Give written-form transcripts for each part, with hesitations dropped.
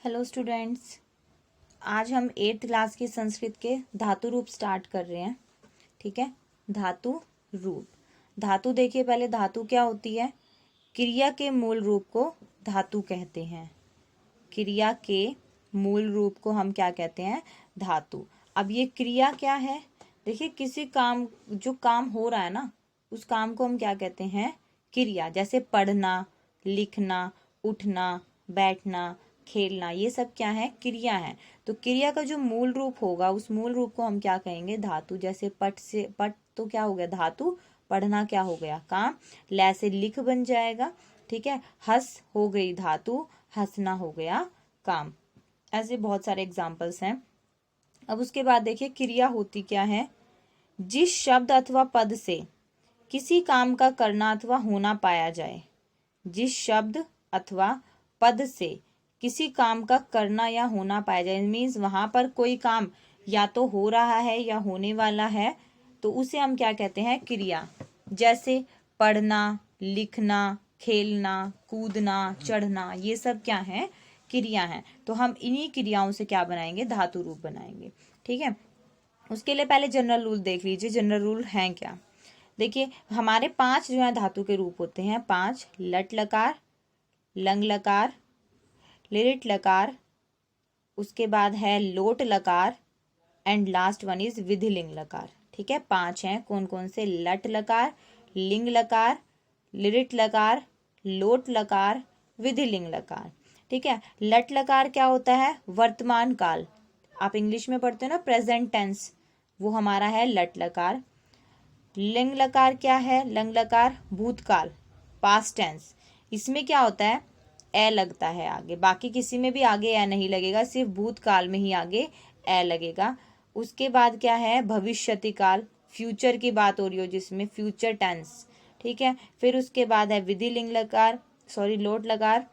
Hello students, आज हम 8th class की संस्कृत के धातु रूप स्टार्ट कर रहे हैं। ठीक है, धातु रूप। धातु देखिए, पहले धातु क्या होती है। क्रिया के मूल रूप को धातु कहते हैं। क्रिया के मूल रूप को हम क्या कहते हैं? धातु। अब ये क्रिया क्या है? देखिए, किसी काम, जो काम हो रहा है ना, उस काम को हम क्या कहते हैं? क्रिया। जैसे पढ़ना, लिखना, उठना, बैठना, खेलना, ये सब क्या है? क्रिया है। तो क्रिया का जो मूल रूप होगा, उस मूल रूप को हम क्या कहेंगे? धातु। जैसे पट से पट तो क्या हो गया? धातु। पढ़ना क्या हो गया? काम। लै से लिख बन जाएगा। ठीक है, हंस हो गई धातु, हंसना हो गया काम। ऐसे बहुत सारे एग्जाम्पल्स हैं। अब उसके बाद देखिए, क्रिया होती क्या है? जिस शब्द अथवा पद से किसी काम का करना अथवा होना पाया जाए। जिस शब्द अथवा पद से किसी काम का करना या होना पाया जाए, मीन्स वहां पर कोई काम या तो हो रहा है या होने वाला है, तो उसे हम क्या कहते हैं? क्रिया। जैसे पढ़ना, लिखना, खेलना, कूदना, चढ़ना, ये सब क्या है? क्रिया है। तो हम इन्हीं क्रियाओं से क्या बनाएंगे? धातु रूप बनाएंगे। ठीक है, उसके लिए पहले जनरल रूल देख लीजिए। जनरल रूल है क्या? देखिए, हमारे 5 जो है धातु के रूप होते हैं। 5: लट लकार, लंग लकार, लिरिट लकार, उसके बाद है लोट लकार, एंड लास्ट वन इज विधिलिंग लकार। ठीक है, 5 हैं। कौन कौन से? लट लकार, लिंग लकार, लिरिट लकार, लोट लकार, विधिलिंग लकार। ठीक है, लट लकार क्या होता है? वर्तमान काल। आप इंग्लिश में पढ़ते हो ना, प्रेजेंट टेंस, वो हमारा है लट लकार। लिंग लकार क्या है? लंग लकार भूतकाल, पास्ट टेंस। इसमें क्या होता है? ए लगता है आगे, बाकी किसी में भी आगे ए नहीं लगेगा, सिर्फ भूतकाल में ही आगे ए लगेगा। उसके बाद क्या है? भविष्यति काल, फ्यूचर की बात हो रही हो जिसमें, फ्यूचर टेंस। ठीक है, फिर उसके बाद है विधि लिंग लकार, सॉरी लोट लकार।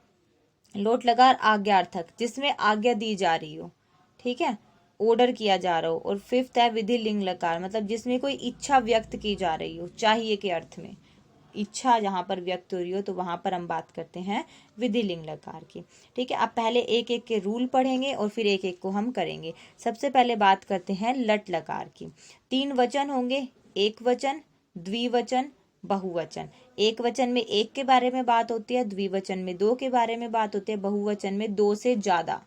लोट लकार आज्ञार्थक, जिसमें आज्ञा दी जा रही हो। ठीक है, ऑर्डर किया जा रहा हो। और 5th है विधि लिंग लकार, मतलब जिसमें कोई इच्छा व्यक्त की जा रही हो, चाहिए के अर्थ में इच्छा जहां पर व्यक्त हो रही हो, तो वहां पर हम बात करते हैं विधि लिंग लकार की। ठीक है, अब पहले एक एक के रूल पढ़ेंगे और फिर एक एक को हम करेंगे। सबसे पहले बात करते हैं लट लकार की। 3 वचन होंगे: एक वचन, द्विवचन, बहुवचन। एक वचन में एक के बारे में बात होती है, द्विवचन में 2 के बारे में बात होती है, बहुवचन में 2 से ज्यादा।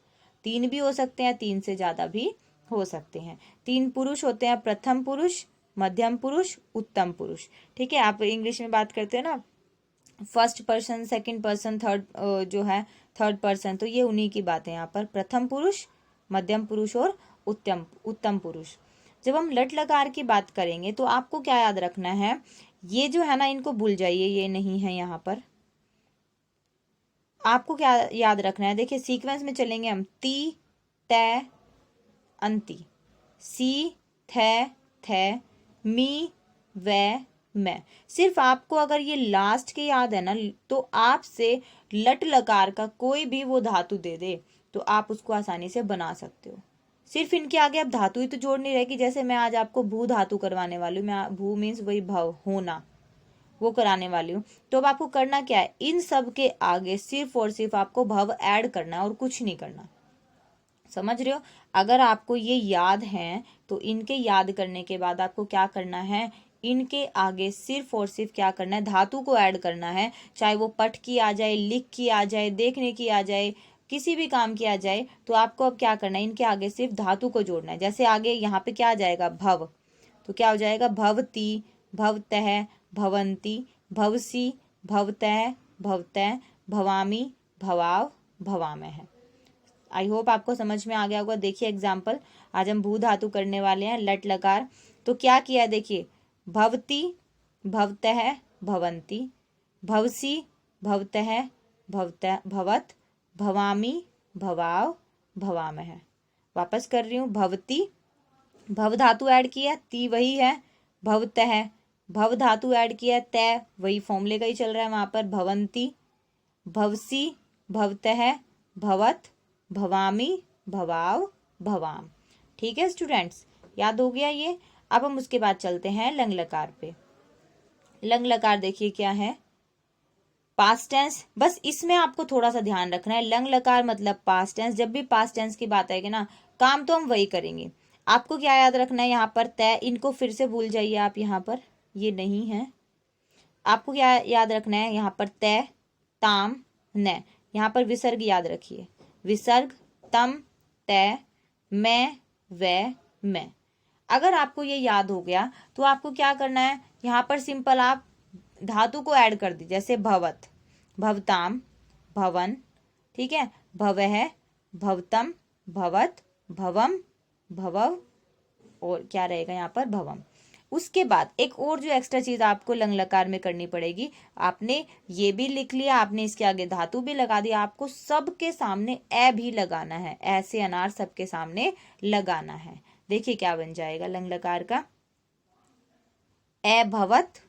3 भी हो सकते हैं, 3 से ज्यादा भी हो सकते हैं। 3 पुरुष होते हैं: प्रथम पुरुष, मध्यम पुरुष, उत्तम पुरुष। ठीक है, आप इंग्लिश में बात करते हैं ना, first person, second person, third जो है थर्ड पर्सन, तो ये उन्हीं की बात है यहाँ पर। प्रथम पुरुष, मध्यम पुरुष और उत्तम पुरुष। जब हम लट लकार की बात करेंगे तो आपको क्या याद रखना है? ये जो है ना, इनको भूल जाइए, ये नहीं है यहाँ पर। आपको क्या याद रखना है? देखिए, सीक्वेंस में चलेंगे हम। ती, तै, अंति, सी, थे, थे, मी, वे, मैं। सिर्फ आपको अगर ये लास्ट के याद है ना, तो आपसे लट लकार का कोई भी वो धातु दे दे तो आप उसको आसानी से बना सकते हो। सिर्फ इनके आगे आप धातु ही तो जोड़नी रहेगी। जैसे मैं आज आपको भू धातु करवाने वाली हूँ, मैं भू मीन्स वही भव, होना, वो कराने वाली हूँ। तो अब आपको करना क्या है? इन सब के आगे सिर्फ और सिर्फ आपको भव ऐड करना है और कुछ नहीं करना। समझ रहे हो? अगर आपको ये याद है तो इनके याद करने के बाद आपको क्या करना है? इनके आगे सिर्फ और सिर्फ क्या करना है? धातु को ऐड करना है। चाहे वो पठ की आ जाए, लिख की आ जाए, देखने की आ जाए, किसी भी काम की आ जाए, तो आपको अब क्या करना है? इनके आगे सिर्फ धातु को जोड़ना है। जैसे आगे यहाँ पे क्या आ जाएगा? भव, तो क्या हो जाएगा? भवती, भवतः, भवंती, भवसी, भवतः, भवतः, भवामी, भवाव, भवामः। आई होप आपको समझ में आ गया होगा। देखिए एग्जाम्पल, आज हम भू धातु करने वाले हैं, लट लकार। तो क्या किया है? देखिए, भवती, भवतः, भवंती, भवसी, भवतः, भवत, भवामी, भवाव, भवामः। वापस कर रही हूँ। भवती, भव धातु ऐड किया, ती वही है। भवतः, भव धातु ऐड किया, तय वही फॉर्मूले का ही चल रहा है वहां पर। भवंती, भवसी, भवतः, भवत, भवामी, भवाव, भवाम। ठीक है स्टूडेंट्स, याद हो गया ये। अब हम उसके बाद चलते हैं लंग लकार पे। लंग लकार देखिए क्या है? पास्ट टेंस, बस इसमें आपको थोड़ा सा ध्यान रखना है, लंग लकार मतलब पास्ट टेंस। जब भी पास्ट टेंस की बात आएगी ना, काम तो हम वही करेंगे। आपको क्या याद रखना है यहाँ पर, तय, इनको फिर से भूल जाइए आप, यहाँ पर ये नहीं है। आपको क्या याद रखना है यहाँ पर, तय, ताम, न। यहाँ पर विसर्ग याद रखिए, विसर्ग, तम, तय, मैं, व, मैं। अगर आपको ये याद हो गया तो आपको क्या करना है, यहाँ पर सिंपल आप धातु को ऐड कर दीजिए, जैसे भवत, भवताम, भवन, ठीक है, भवः, भवतम, भवत, भवम, भवव, और क्या रहेगा यहाँ पर, भवम। उसके बाद एक और जो एक्स्ट्रा चीज आपको लंग लकार में करनी पड़ेगी, आपने ये भी लिख लिया, आपने इसके आगे धातु भी लगा दिया, आपको सबके सामने ए भी लगाना है, ऐसे अनार सबके सामने लगाना है। देखिए क्या बन जाएगा लंग लकार का, ए भवत,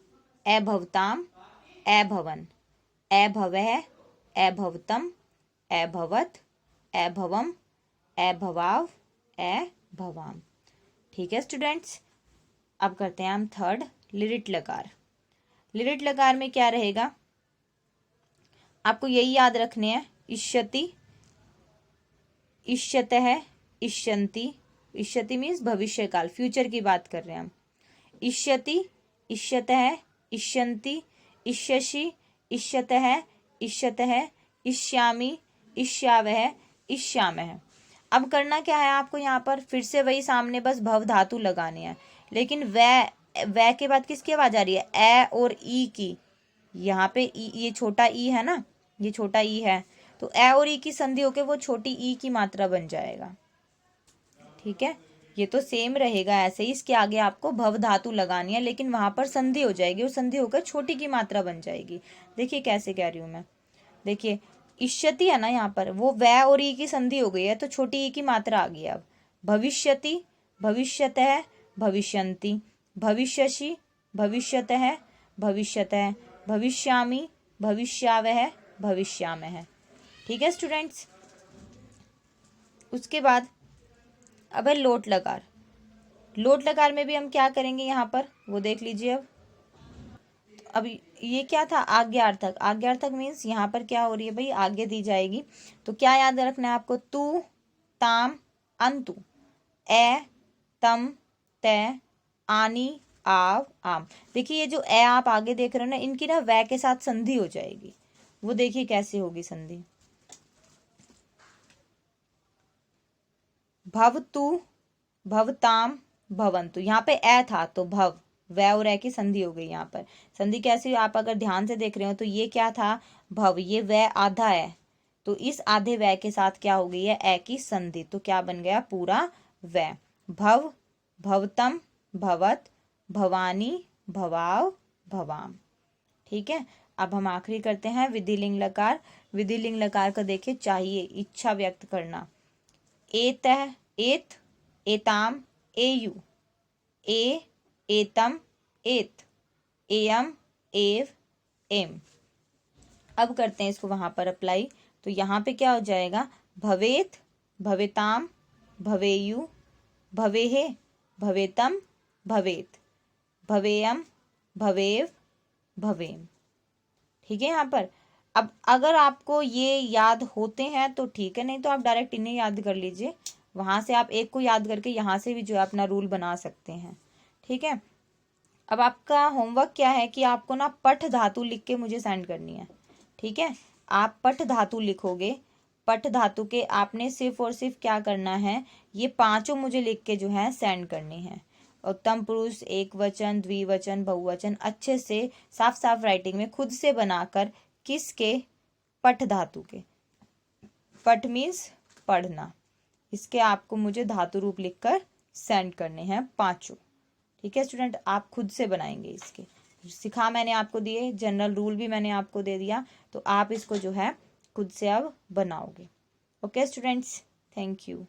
ए भवताम, ए भवन, ए भवः, ए भवतम, ए भवत, ए भवम, ए भवाव, ए भवाम। ठीक है स्टूडेंट्स, अब करते हैं हम थर्ड, लिरिट लकार। लिरिट लकार में क्या रहेगा, आपको यही याद रखने हैं, इष्यति, इष्यतः, इष्यन्ति। इष्यति मीन्स भविष्य काल, फ्यूचर की बात कर रहे हैं हम। इष्यति, इष्यतः, इष्यन्ति, इष्यसि, इष्यतः, इष्यतः, इष्यामि, इष्यावः, इष्यामः। अब करना क्या है आपको, यहाँ पर फिर से वही सामने बस भव धातु लगाने हैं, लेकिन वह के बाद किसकी आवाज आ रही है, ए और ई की। यहाँ पे ई, ये छोटा ई है ना, ये छोटा ई है, तो ए और ई की संधि होके वो छोटी ई की मात्रा बन जाएगा। ठीक है, ये तो सेम रहेगा ऐसे ही, इसके आगे आपको भव धातु लगानी है, लेकिन वहां पर संधि हो जाएगी और संधि होकर छोटी की मात्रा बन जाएगी। देखिए कैसे कह रही हूं मैं, देखिए इष्यति है ना, यहाँ पर वो वह और ई की संधि हो गई है, तो छोटी ई की मात्रा आ गई है। अब भविष्यति, भविष्यतः, भविष्यन्ति, भविष्यसि, भविष्यतः, भविष्यतः, भविष्यामि, भविष्यावः, भविष्यामः। ठीक है स्टूडेंट्स, उसके बाद अब है लोट लकार। लोट लकार में भी हम क्या करेंगे यहाँ पर, वो देख लीजिए। अब ये क्या था, आज्ञार्थक। आज्ञार्थक मीन्स यहाँ पर क्या हो रही है भाई, आगे दी जाएगी, तो क्या याद रखना है आपको, तू, ताम, अंतु, ए, तम, तय, आनी, आव, आम। देखिए ये जो ए आप आगे देख रहे हो ना, इनकी ना वै के साथ संधि हो जाएगी। वो देखिए कैसे होगी संधि, भवतु, भवताम, भवंतु। यहाँ पे ए था तो भव, वै और ए की संधि हो गई। यहाँ पर संधि कैसी, आप अगर ध्यान से देख रहे हो तो ये क्या था, भव, ये वै आधा है, तो इस आधे वै के साथ क्या हो गई है, ए की संधि, तो क्या बन गया, पूरा वै। भव, भवतम, भवत, भवानी, भवाव, भवाम। ठीक है, अब हम आखिरी करते हैं विधिलिंग लकार। विधिलिंग लकार का देखिए, चाहिए इच्छा व्यक्त करना, एतः, एत, एताम, एयु, ए, एतम, एत, एयम, एव, एम। अब करते हैं इसको वहां पर अप्लाई, तो यहाँ पे क्या हो जाएगा, भवेत, भवेताम, भवेयु, भवेहे, भवेतम, भवेत, भवेयम, भवेव, भवेम। ठीक है, यहाँ पर अब अगर आपको ये याद होते हैं तो ठीक है, नहीं तो आप डायरेक्ट इन्हें याद कर लीजिए। वहां से आप एक को याद करके यहाँ से भी जो है अपना रूल बना सकते हैं। ठीक है, अब आपका होमवर्क क्या है कि आपको ना पठ धातु लिख के मुझे सेंड करनी है। ठीक है, आप पठ धातु लिखोगे, पठ धातु के आपने सिर्फ और सिर्फ क्या करना है, ये पांचों मुझे लिख के जो है सेंड करनी है। उत्तम पुरुष, एक वचन, द्विवचन, बहुवचन, अच्छे से साफ साफ राइटिंग में खुद से बनाकर, किसके, पठ धातु के, पठ मीन्स पढ़ना, इसके आपको मुझे धातु रूप लिखकर सेंड करने हैं पांचों। ठीक है स्टूडेंट, आप खुद से बनाएंगे इसके, सिखा मैंने आपको दिए, जनरल रूल भी मैंने आपको दे दिया, तो आप इसको जो है खुद से अब बनाओगे। Okay students, thank you.